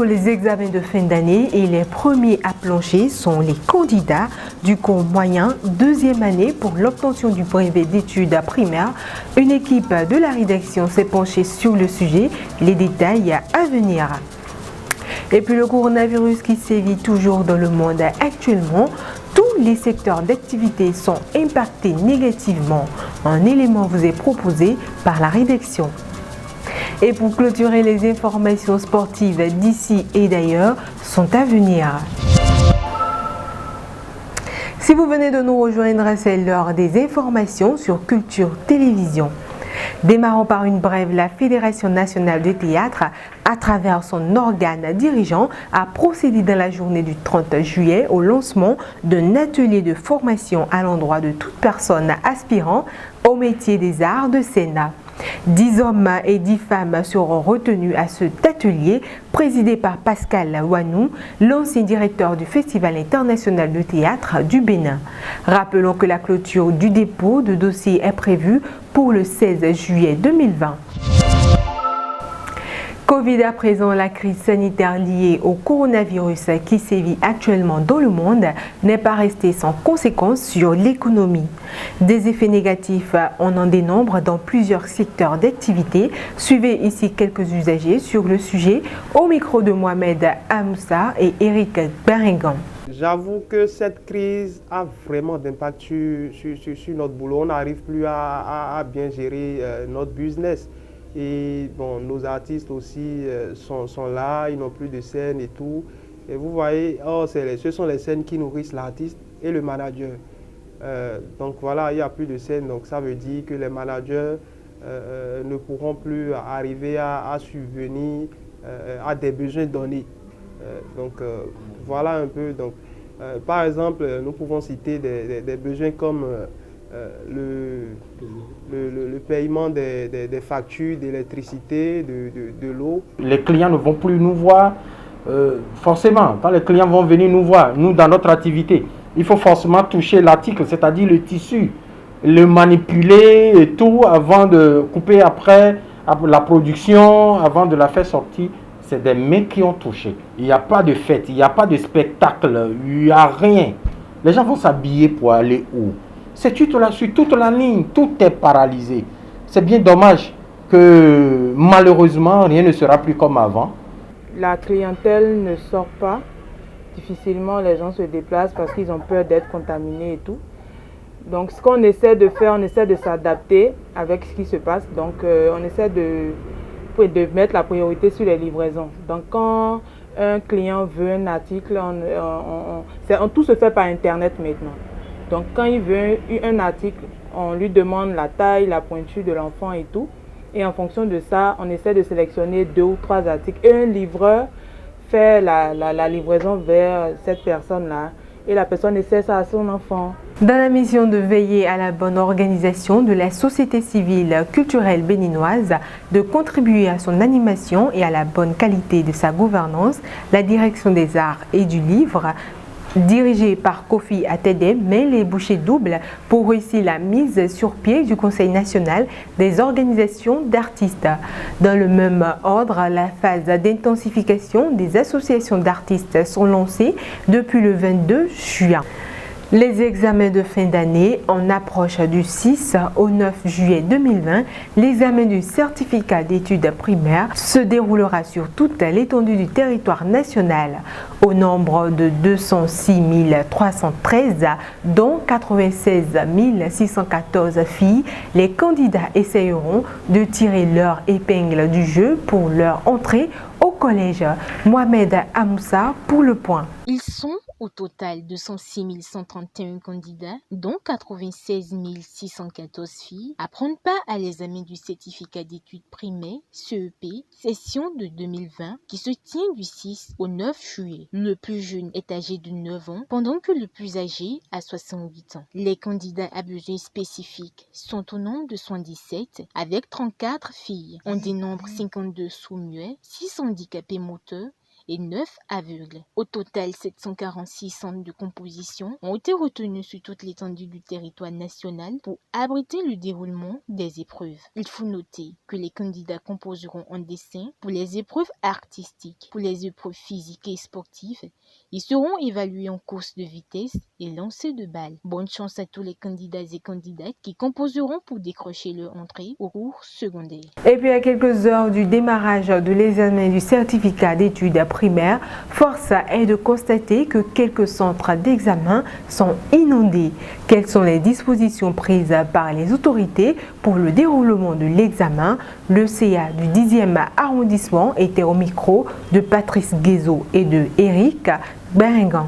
les examens de fin d'année et les premiers à plancher sont les candidats du cours moyen deuxième année pour l'obtention du brevet d'études primaires. Une équipe de la rédaction s'est penchée sur le sujet. Les détails à venir. Et puis le coronavirus qui sévit toujours dans le monde actuellement, tous les secteurs d'activité sont impactés négativement. Un élément vous est proposé par la rédaction. Et pour clôturer, les informations sportives d'ici et d'ailleurs sont à venir. Si vous venez de nous rejoindre, c'est l'heure des informations sur Culture Télévision. Démarrons par une brève, la Fédération nationale de théâtre, à travers son organe dirigeant, a procédé dans la journée du 30 juillet au lancement d'un atelier de formation à l'endroit de toute personne aspirant au métier des arts de scène. 10 hommes et 10 femmes seront retenus à cet atelier présidé par Pascal Wanou, l'ancien directeur du Festival international de théâtre du Bénin. Rappelons que la clôture du dépôt de dossier est prévue pour le 16 juillet 2020. Covid à présent, la crise sanitaire liée au coronavirus qui sévit actuellement dans le monde n'est pas restée sans conséquences sur l'économie. Des effets négatifs, on en dénombre dans plusieurs secteurs d'activité. Suivez ici quelques usagers sur le sujet au micro de Mohamed Amoussa et Eric Berengan. J'avoue que cette crise a vraiment d'impact sur notre boulot. On n'arrive plus à bien gérer notre business. Et bon, nos artistes aussi sont là, ils n'ont plus de scène et tout. Et vous voyez, ce sont les scènes qui nourrissent l'artiste et le manager. Donc voilà, il n'y a plus de scène. Donc ça veut dire que les managers ne pourront plus arriver à subvenir à des besoins donnés. Voilà un peu. Donc, par exemple, nous pouvons citer des besoins comme le paiement des factures d'électricité, de l'eau. Les clients ne vont plus nous voir. Forcément, quand les clients vont venir nous voir, nous dans notre activité, il faut forcément toucher l'article, c'est-à-dire le tissu, le manipuler et tout avant de couper après la production, avant de la faire sortir. C'est des mains qui ont touché. Il n'y a pas de fête, il n'y a pas de spectacle, il n'y a rien. Les gens vont s'habiller pour aller où? C'est sur toute la ligne, tout est paralysé. C'est bien dommage que malheureusement, rien ne sera plus comme avant. La clientèle ne sort pas. Difficilement, les gens se déplacent parce qu'ils ont peur d'être contaminés et tout. Donc, ce qu'on essaie de faire, on essaie de s'adapter avec ce qui se passe. Donc, on essaie de mettre la priorité sur les livraisons. Donc, quand un client veut un article, tout se fait par Internet maintenant. Donc, quand il veut un article, on lui demande la taille, la pointure de l'enfant et tout. Et en fonction de ça, on essaie de sélectionner 2 ou 3 articles. Et un livreur fait la livraison vers cette personne-là. Et la personne essaie ça à son enfant. Dans la mission de veiller à la bonne organisation de la société civile culturelle béninoise, de contribuer à son animation et à la bonne qualité de sa gouvernance, la Direction des Arts et du Livre, dirigée par Kofi Atedem, met les bouchées doubles pour réussir la mise sur pied du Conseil national des organisations d'artistes. Dans le même ordre, la phase d'intensification des associations d'artistes sont lancées depuis le 22 juin. Les examens de fin d'année en approche du 6 au 9 juillet 2020. L'examen du certificat d'études primaires se déroulera sur toute l'étendue du territoire national. Au nombre de 206 313, dont 96 614 filles, les candidats essayeront de tirer leur épingle du jeu pour leur entrée au collège. Mohamed Amoussa pour le point. Ils sont au total 206 131 candidats, dont 96 614 filles, à prendre part à l'examen du certificat d'études primaires CEP, session de 2020, qui se tient du 6 au 9 juillet. Le plus jeune est âgé de 9 ans, pendant que le plus âgé a 68 ans. Les candidats à besoins spécifiques sont au nombre de 77, avec 34 filles. On dénombre 52 sourds-muets, 6 handicapés moteurs et 9 aveugles. Au total, 746 centres de composition ont été retenus sur toute l'étendue du territoire national pour abriter le déroulement des épreuves. Il faut noter que les candidats composeront en dessin pour les épreuves artistiques, pour les épreuves physiques et sportives. Ils seront évalués en course de vitesse et lancers de balles. Bonne chance à tous les candidats et candidates qui composeront pour décrocher leur entrée au cours secondaire. Et puis à quelques heures du démarrage de l'examen du certificat d'études primaires, force est de constater que quelques centres d'examen sont inondés. Quelles sont les dispositions prises par les autorités pour le déroulement de l'examen? Le CA du 10e arrondissement était au micro de Patrice Guézo et de Eric Berengan.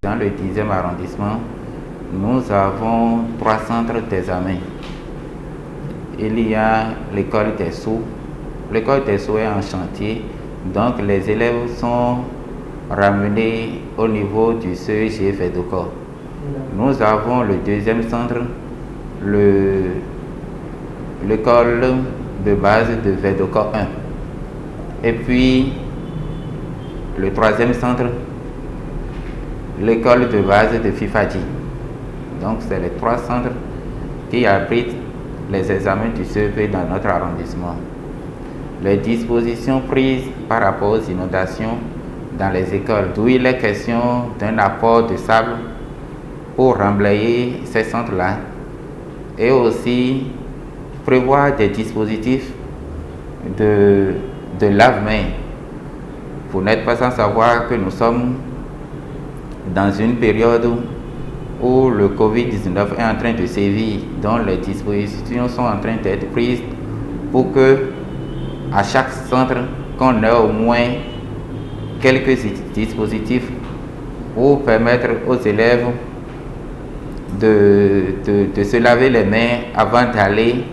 Dans le 10e arrondissement, nous avons 3 centres d'examen. Il y a l'école des Sceaux. L'école des Sceaux est en chantier, donc les élèves sont ramenés au niveau du CEG Vedocor. Nous avons le 2e centre, l'école de base de Vedocor 1. Et puis le 3e centre, l'école de base de Fifadji. Donc c'est les 3 centres qui abritent les examens du CEP dans notre arrondissement. Les dispositions prises par rapport aux inondations dans les écoles, d'où il est question d'un apport de sable pour remblayer ces centres-là, et aussi prévoir des dispositifs de lave-mains. Vous n'êtes pas sans savoir que nous sommes dans une période où le Covid-19 est en train de sévir, dont les dispositions sont en train d'être prises pour que à chaque centre, qu'on ait au moins quelques dispositifs pour permettre aux élèves de se laver les mains avant d'aller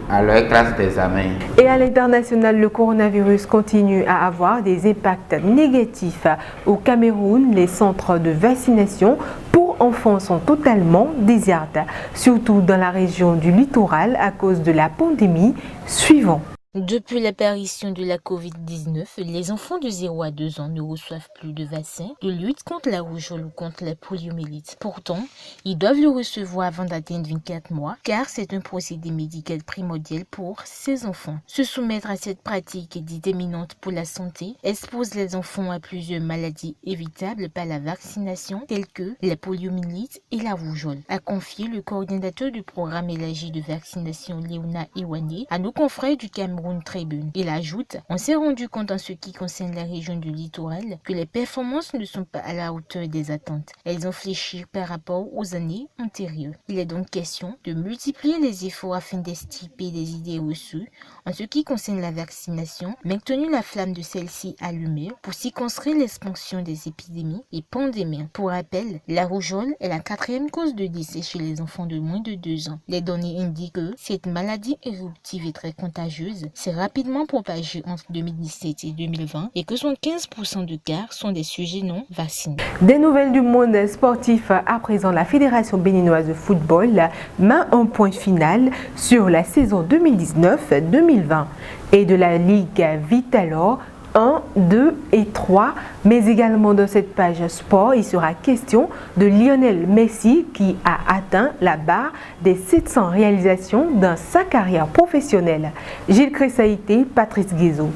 à leur classe d'examen. Et à l'international, le coronavirus continue à avoir des impacts négatifs. Au Cameroun, les centres de vaccination pour enfants sont totalement désertés, surtout dans la région du littoral à cause de la pandémie. Suivant. Depuis l'apparition de la Covid-19, les enfants de 0 à 2 ans ne reçoivent plus de vaccins de lutte contre la rougeole ou contre la poliomyélite. Pourtant, ils doivent le recevoir avant d'atteindre 24 mois, car c'est un procédé médical primordial pour ces enfants. Se soumettre à cette pratique est déterminante pour la santé, expose les enfants à plusieurs maladies évitables par la vaccination, telles que la poliomyélite et la rougeole, a confié le coordinateur du programme élargi de vaccination Léona Iwane à nos confrères du Cameroun Tribune. Il ajoute: on s'est rendu compte en ce qui concerne la région du littoral que les performances ne sont pas à la hauteur des attentes. Elles ont fléchi par rapport aux années antérieures. Il est donc question de multiplier les efforts afin d'extirper des idées reçues en ce qui concerne la vaccination, maintenir la flamme de celle-ci allumée pour circonscrire l'expansion des épidémies et pandémies. Pour rappel, la rougeole est la 4e cause de décès chez les enfants de moins de 2 ans. Les données indiquent que cette maladie éruptive et très contagieuse s'est rapidement propagée entre 2017 et 2020 et que 75% de cas sont des sujets non vaccinés. Des nouvelles du monde sportif à présent. La Fédération béninoise de football met un point final sur la saison 2019-2020 et de la Ligue Vitalor 1, 2 et 3, mais également dans cette page sport, il sera question de Lionel Messi qui a atteint la barre des 700 réalisations dans sa carrière professionnelle. Gilles Cressaïté, Patrice Guézo.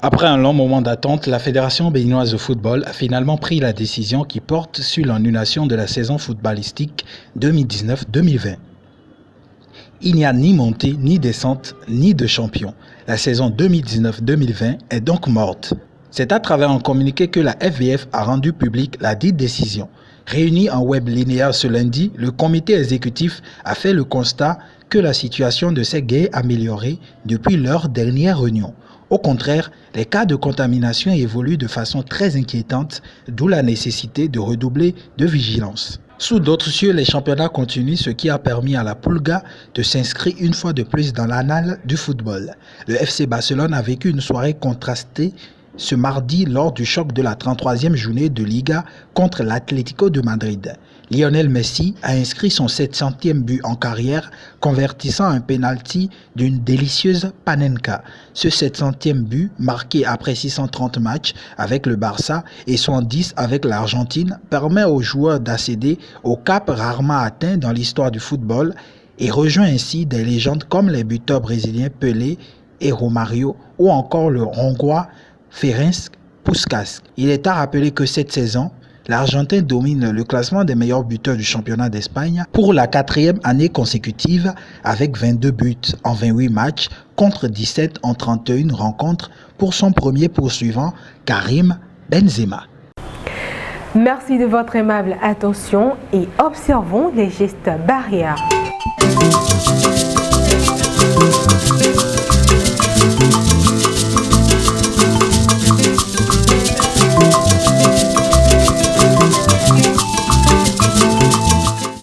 Après un long moment d'attente, la Fédération béninoise de football a finalement pris la décision qui porte sur l'annulation de la saison footballistique 2019-2020. Il n'y a ni montée, ni descente, ni de champion. La saison 2019-2020 est donc morte. C'est à travers un communiqué que la FBF a rendu publique la dite décision. Réuni en web linéaire ce lundi, le comité exécutif a fait le constat que la situation ne s'est guère améliorée depuis leur dernière réunion. Au contraire, les cas de contamination évoluent de façon très inquiétante, d'où la nécessité de redoubler de vigilance. Sous d'autres cieux, les championnats continuent, ce qui a permis à la Pulga de s'inscrire une fois de plus dans l'annale du football. Le FC Barcelone a vécu une soirée contrastée ce mardi lors du choc de la 33e journée de Liga contre l'Atlético de Madrid. Lionel Messi a inscrit son 700e but en carrière, convertissant un penalty d'une délicieuse panenka. Ce 700e but, marqué après 630 matchs avec le Barça et 110 avec l'Argentine, permet aux joueurs d'accéder au cap rarement atteint dans l'histoire du football et rejoint ainsi des légendes comme les buteurs brésiliens Pelé et Romario ou encore le Hongrois Ferenc Puskás. Il est à rappeler que cette saison, l'Argentin domine le classement des meilleurs buteurs du championnat d'Espagne pour la 4e année consécutive avec 22 buts en 28 matchs contre 17 en 31 rencontres pour son premier poursuivant, Karim Benzema. Merci de votre aimable attention et observons les gestes barrières.